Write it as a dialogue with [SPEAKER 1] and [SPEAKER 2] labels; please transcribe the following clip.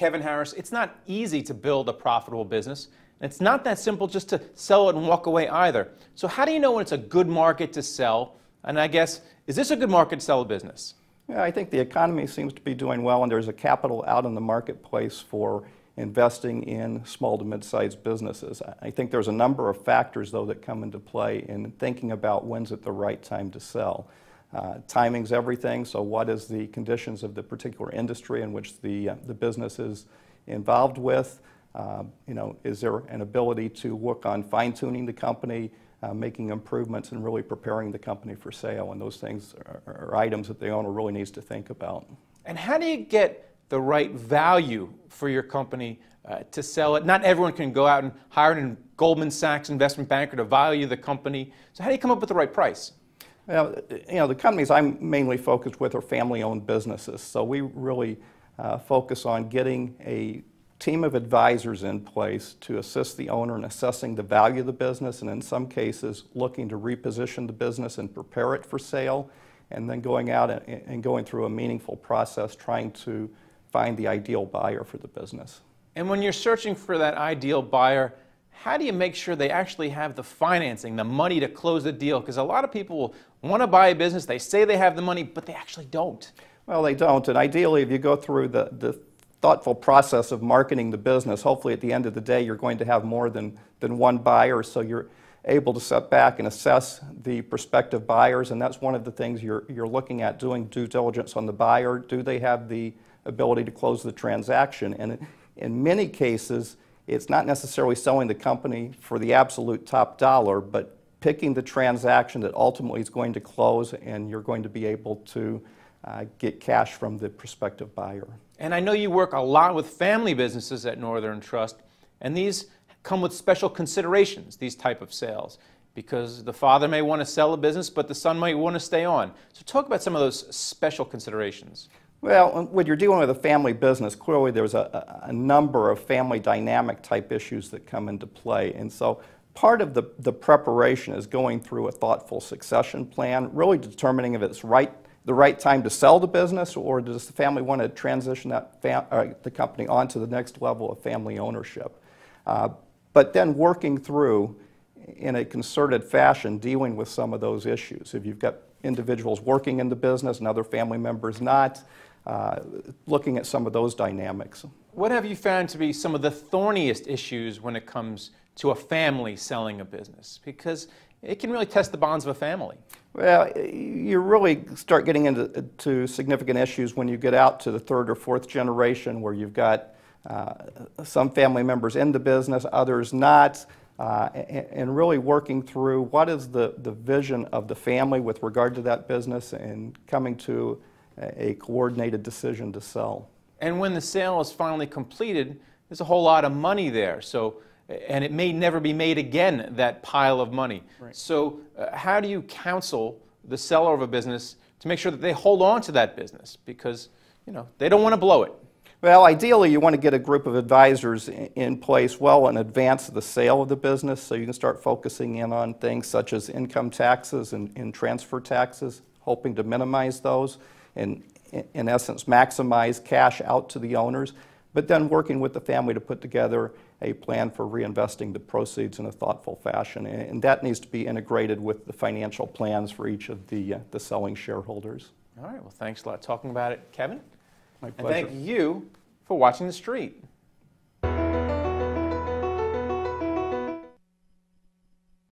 [SPEAKER 1] Kevin Harris, it's not easy to build a profitable business. And it's not that simple just to sell it and walk away either. So how do you know when it's a good market to sell? And I guess, is this a good market to sell a business?
[SPEAKER 2] Yeah, I think the economy seems to be doing well, and there's a capital out in the marketplace for investing in small to mid-sized businesses. I think there's a number of factors, though, that come into play in thinking about when's it the right time to sell. Timing's everything, so what is the conditions of the particular industry in which the business is involved with? Is there an ability to work on fine-tuning the company, making improvements, and really preparing the company for sale? And those things are items that the owner really needs to think about.
[SPEAKER 1] And how do you get the right value for your company to sell it? Not everyone can go out and hire a Goldman Sachs investment banker to value the company. So how do you come up with the right price?
[SPEAKER 2] Well, the companies I'm mainly focused with are family-owned businesses. So we really focus on getting a team of advisors in place to assist the owner in assessing the value of the business, and in some cases looking to reposition the business and prepare it for sale, and then going out and going through a meaningful process trying to find the ideal buyer for the business.
[SPEAKER 1] And when you're searching for that ideal buyer, how do you make sure they actually have the financing, the money to close the deal? Because a lot of people will want to buy a business, they say they have the money, but they actually don't.
[SPEAKER 2] Well, they don't, and ideally if you go through the thoughtful process of marketing the business, hopefully at the end of the day you're going to have more than one buyer, so you're able to sit back and assess the prospective buyers, and that's one of the things you're looking at, doing due diligence on the buyer. Do they have the ability to close the transaction? And in many cases, it's not necessarily selling the company for the absolute top dollar, but picking the transaction that ultimately is going to close and you're going to be able to get cash from the prospective buyer.
[SPEAKER 1] And I know you work a lot with family businesses at Northern Trust, and these come with special considerations, these type of sales, because the father may want to sell a business, but the son might want to stay on. So talk about some of those special considerations.
[SPEAKER 2] Well, when you're dealing with a family business, clearly there's a number of family dynamic type issues that come into play. And so part of the preparation is going through a thoughtful succession plan, really determining if it's the right time to sell the business, or does the family want to transition the company onto the next level of family ownership. But then working through, in a concerted fashion, dealing with some of those issues. If you've got individuals working in the business and other family members not, looking at some of those dynamics.
[SPEAKER 1] What have you found to be some of the thorniest issues when it comes to a family selling a business? Because it can really test the bonds of a family.
[SPEAKER 2] Well, you really start getting into significant issues when you get out to the third or fourth generation, where you've got some family members in the business, others not, and really working through what is the vision of the family with regard to that business and coming to a coordinated decision to sell.
[SPEAKER 1] And when the sale is finally completed, there's a whole lot of money there. So, and it may never be made again, that pile of money. Right. So how do you counsel the seller of a business to make sure that they hold on to that business? Because they don't want to blow it.
[SPEAKER 2] Well, ideally you want to get a group of advisors in place well in advance of the sale of the business, so you can start focusing in on things such as income taxes and transfer taxes, hoping to minimize those and in essence maximize cash out to the owners, but then working with the family to put together a plan for reinvesting the proceeds in a thoughtful fashion, and that needs to be integrated with the financial plans for each of the selling shareholders.
[SPEAKER 1] All right, well, thanks a lot for talking about it, Kevin.
[SPEAKER 2] My pleasure.
[SPEAKER 1] And thank you for watching The Street.